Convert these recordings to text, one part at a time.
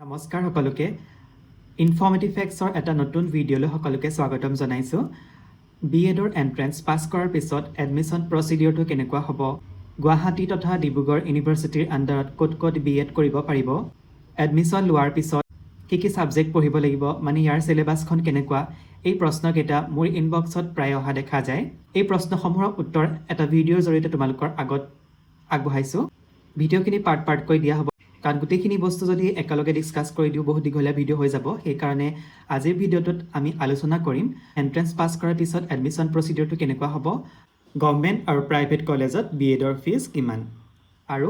নমস্কাৰ সকলোকে ইনফৰ্মেটিভ ফেক্টছৰ এটা নতুন ভিডিঅ'লৈ সকলোকে স্বাগতম জনাইছোঁ বিএডৰ এন্ট্ৰেন্স পাছ কৰাৰ পিছত এডমিশ্যন প্ৰচিডিউৰটো কেনেকুৱা হ'ব গুৱাহাটী তথা ডিব্ৰুগড় ইউনিভাৰ্চিটিৰ আণ্ডাৰত ক'ত বিএড কৰিব পাৰিব এডমিশ্যন লোৱাৰ পিছত কি ছাবজেক্ট পঢ়িব লাগিব মানে ইয়াৰ চিলেবাছখন কেনেকুৱা এই প্ৰশ্নকেইটা মোৰ ইনবক্সত প্ৰায় অহা দেখা যায় এই প্ৰশ্নসমূহৰ উত্তৰ এটা ভিডিঅ'ৰ জৰিয়তে তোমালোকৰ আগত আগবঢ়াইছোঁ ভিডিঅ'খিনি পাৰ্টকৈ দিয়া হ'ব কাৰণ গোটেইখিনি বস্তু যদি একেলগে ডিছকাছ কৰি দিওঁ বহুত দীঘলীয়া ভিডিঅ' হৈ যাব সেইকাৰণে আজিৰ ভিডিঅ'টোত আমি আলোচনা কৰিম এণ্ট্ৰেন্স পাছ কৰাৰ পিছত এডমিশ্যন প্ৰচিডিউৰটো কেনেকুৱা হ'ব গভৰ্ণমেণ্ট আৰু প্ৰাইভেট কলেজত বিএডৰ ফিজ কিমান আৰু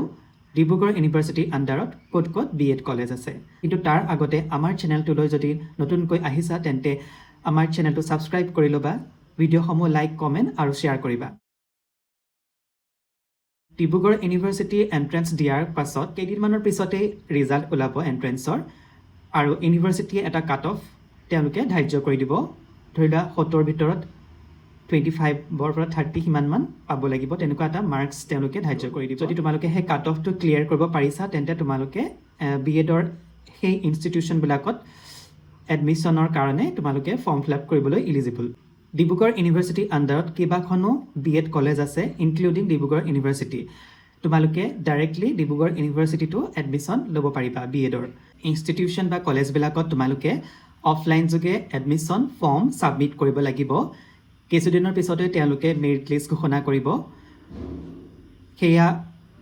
ডিব্ৰুগড় ইউনিভাৰ্চিটিৰ আণ্ডাৰত ক'ত বিএড কলেজ আছে কিন্তু তাৰ আগতে আমাৰ চেনেলটোলৈ যদি নতুনকৈ আহিছা তেন্তে আমাৰ চেনেলটো ছাবস্ক্ৰাইব কৰি ল'বা ভিডিঅ'সমূহ লাইক কমেণ্ট আৰু শ্বেয়াৰ কৰিবা ডিব্ৰুগড় ইউনিভাৰ্চিটিৰ এণ্ট্ৰেন্স দিয়াৰ পাছত কেইদিনমানৰ পিছতেই ৰিজাল্ট ওলাব এণ্ট্ৰেন্সৰ আৰু ইউনিভাৰ্চিটিয়ে এটা কাট অফ তেওঁলোকে ধাৰ্য কৰি দিব ধৰি লোৱা 70ৰ ভিতৰত 25ৰ পৰা 30 সিমানমান পাব লাগিব তেনেকুৱা এটা মাৰ্কছ তেওঁলোকে ধাৰ্য কৰি দিব যদি তোমালোকে সেই কাট অফটো ক্লিয়াৰ কৰিব পাৰিছা তেন্তে তোমালোকে বিএডৰ সেই ইনষ্টিটিউশ্যনবিলাকত এডমিশ্যনৰ কাৰণে তোমালোকে ফৰ্ম ফিল আপ কৰিবলৈ ইলিজিবল ডিব্ৰুগড় ইউনিভাৰ্চিটিৰ আণ্ডাৰত কেইবাখনো বিএড কলেজ আছে ইনক্লুডিং ডিব্ৰুগড় ইউনিভাৰ্চিটি তোমালোকে ডাইৰেক্টলি ডিব্ৰুগড় ইউনিভাৰ্চিটিটো এডমিশ্যন ল'ব পাৰিবা বিএডৰ ইনষ্টিটিউশ্যন বা কলেজবিলাকত তোমালোকে অফলাইন যোগে এডমিশ্যন ফৰ্ম ছাবমিট কৰিব লাগিব কিছুদিনৰ পিছতে তেওঁলোকে মেৰিট লিষ্ট ঘোষণা কৰিব সেয়া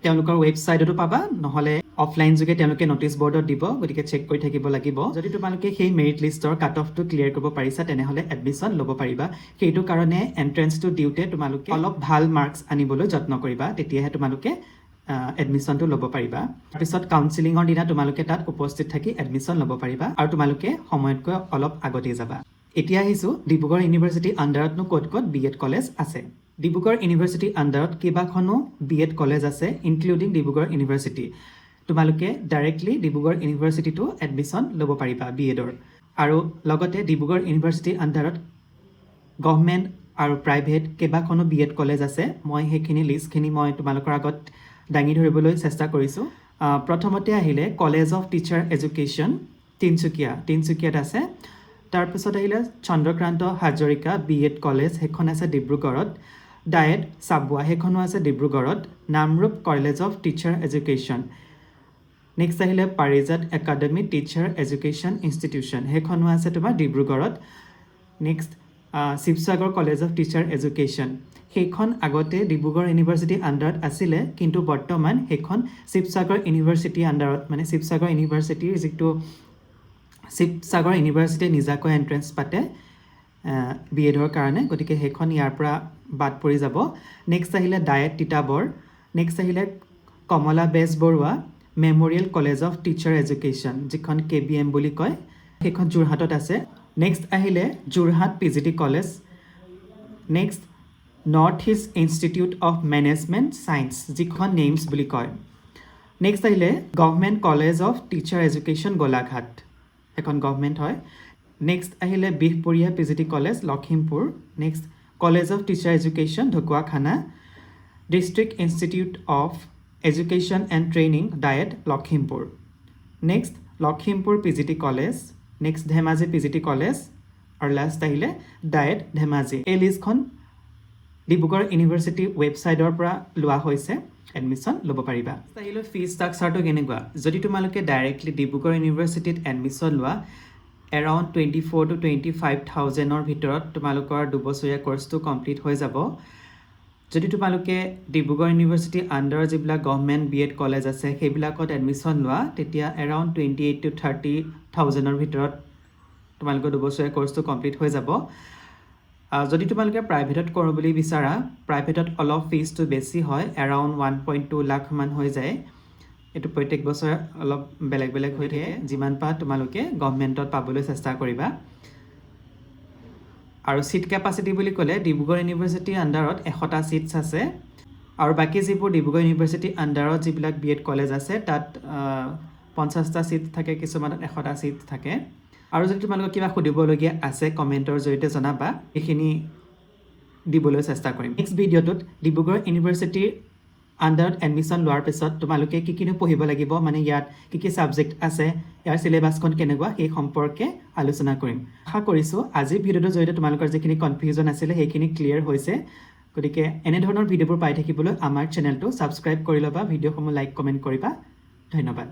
তেওঁলোকৰ ৱেবছাইটতো পাবা নহ'লে অফলাইন যোগে তেওঁলোকে নটিচ বৰ্ডত দিব গতিকে চেক কৰি থাকিব লাগিব যদি তোমালোকে সেই মেৰিট লিষ্টৰ কাট অফটো ক্লিয়াৰ কৰিব পাৰিছা তেনেহ'লে এডমিশ্যন ল'ব পাৰিবা সেইটো কাৰণে এণ্ট্ৰেন্সটো দিওঁতে তোমালোকে অলপ ভাল মাৰ্কছ আনিবলৈ যত্ন কৰিবা তেতিয়াহে তোমালোকে এডমিশ্যনটো ল'ব পাৰিবা তাৰপিছত কাউন্সিলিঙৰ দিনা তোমালোকে তাত উপস্থিত থাকি এডমিশ্যন ল'ব পাৰিবা আৰু তোমালোকে সময়তকৈ অলপ আগতেই যাবা এতিয়া আহিছোঁ ডিব্ৰুগড় ইউনিভাৰ্চিটিৰ আণ্ডাৰতনো ক'ত বিএড কলেজ আছে ডিব্ৰুগড় ইউনিভাৰ্চিটিৰ আণ্ডাৰত কেইবাখনো বিএড কলেজ আছে ইনক্লুডিং ডিব্ৰুগড় ইউনিভাৰ্চিটি তোমালোকে ডাইৰেক্টলি ডিব্ৰুগড় ইউনিভাৰ্চিটিটো এডমিশ্যন ল'ব পাৰিবা বিএডৰ আৰু লগতে ডিব্ৰুগড় ইউনিভাৰ্চিটিৰ আণ্ডাৰত গভৰ্ণমেণ্ট আৰু প্ৰাইভেট কেইবাখনো বিএড কলেজ আছে মই সেইখিনি লিষ্টখিনি মই তোমালোকৰ আগত দাঙি ধৰিবলৈ চেষ্টা কৰিছোঁ প্ৰথমতে আহিলে কলেজ অফ টিচাৰ এডুকেশ্যন তিনিচুকীয়াত আছে তাৰপিছত আহিলে চন্দ্ৰকান্ত হাজৰিকা বিএড কলেজ সেইখন আছে ডিব্ৰুগড়ত ডায়েট চাবুৱা সেইখনো আছে ডিব্ৰুগড়ত Namrup college of teacher education next আহিলে পাৰিজাত একাডেমি টিচাৰ এডুকেশ্যন ইনষ্টিটিউশ্যন সেইখনো আছে তোমাৰ ডিব্ৰুগড়ত next Sivasagar college of teacher education সেইখন আগতে ডিব্ৰুগড় ইউনিভাৰ্চিটিৰ আণ্ডাৰত আছিলে কিন্তু বৰ্তমান সেইখন শিৱসাগৰ ইউনিভাৰ্চিটিৰ আণ্ডাৰত মানে শিৱসাগৰ ইউনিভাৰ্চিটিৰ যিটো শিৱসাগৰ ইউনিভাৰ্চিটিয়ে নিজাকৈ এণ্ট্ৰেন্স পাতে বিএডৰ কাৰণে গতিকে সেইখন ইয়াৰ পৰা বাদ পৰি যাব নেক্সট আহিলে ডায়েট তিতাবৰ নেক্সট আহিলে Kamala Bezbaruah memorial college of teacher education যিখন KBM বুলি কয় সেইখন যোৰহাটত আছে নেক্সট আহিলে Jorhat PGT college next north east institute of management science যিখন নেইমছ বুলি কয় নেক্সট আহিলে government college of teacher education Golaghat এখন গভৰ্ণমেণ্ট হয় নেক্সট আহিলে Bihpuria PGT college Lakhimpur next college of teacher education Dhakuakhana district institute of education and training DIET Lakhimpur next Lakhimpur PGT college next Dhemaji PGT college আৰু last আহিলে diet Dhemaji এই লিষ্টখন ডিব্ৰুগড় ইউনিভাৰ্চিটি ৱেবছাইটৰ পৰা লোৱা হৈছে এডমিশ্যন ল'ব পাৰিবা আহিলে ফিজ ষ্ট্ৰাকচাৰটো কেনেকুৱা যদি তোমালোকে ডাইৰেক্টলি ডিব্ৰুগড় ইউনিভাৰ্চিটিত এডমিশ্যন লোৱা এৰাউণ্ড 24,000 to 25,000ৰ ভিতৰত তোমালোকৰ দুবছৰীয়া কোৰ্চটো কমপ্লিট হৈ যাব যদি তোমালোকে ডিব্ৰুগড় ইউনিভাৰ্চিটিৰ আণ্ডাৰ যিবিলাক গভৰ্ণমেণ্ট বিএড কলেজ আছে সেইবিলাকত এডমিশ্যন লোৱা তেতিয়া এৰাউণ্ড 28,000 to 30,000ৰ ভিতৰত তোমালোকৰ দুবছৰীয়া কোৰ্চটো কমপ্লিট হৈ যাব যদি তোমালোকে প্ৰাইভেটত কৰোঁ বুলি বিচাৰা প্ৰাইভেটত অলপ ফিজটো বেছি হয় এৰাউণ্ড 1.2 লাখ মান হৈ যায় এইটো প্ৰত্যেক বছৰ অলপ বেলেগ হৈ থাকে যিমান পা তোমালোকে গভৰ্ণমেণ্টত পাবলৈ চেষ্টা কৰিবা আৰু সিট কেপাচিটি বুলি ক'লে ডিব্ৰুগড় ইউনিভাৰ্চিটিৰ আণ্ডাৰত 100টা সিটছ আছে আৰু বাকী যিবোৰ ডিব্ৰুগড় ইউনিভাৰ্চিটিৰ আণ্ডাৰত যিবিলাক বিএড কলেজ আছে তাত 50টা সিট থাকে কিছুমানত 100টা সিট থাকে আৰু যদি তোমালোকক কিবা সুধিবলগীয়া আছে কমেণ্টৰ জৰিয়তে জনাবা এইখিনি দিবলৈ চেষ্টা কৰিম নেক্সট ভিডিঅ'টোত ডিব্ৰুগড় ইউনিভাৰ্চিটিৰ আণ্ডাৰত এডমিশ্যন লোৱাৰ পিছত তোমালোকে কি কিনো পঢ়িব লাগিব মানে ইয়াত কি কি সাবজেক্ট আছে ইয়াৰ চিলেবাছখন কেনেকুৱা সেই সম্পৰ্কে আলোচনা কৰিম আশা কৰিছোঁ আজিৰ ভিডিঅ'টোৰ জৰিয়তে তোমালোকৰ যিখিনি কনফিউজন আছিলে সেইখিনি ক্লিয়াৰ হৈছে গতিকে এনেধৰণৰ ভিডিঅ'বোৰ পাই থাকিবলৈ আমাৰ চেনেলটো ছাবস্ক্ৰাইব কৰি ল'বা ভিডিঅ'সমূহ লাইক কমেণ্ট কৰিবা ধন্যবাদ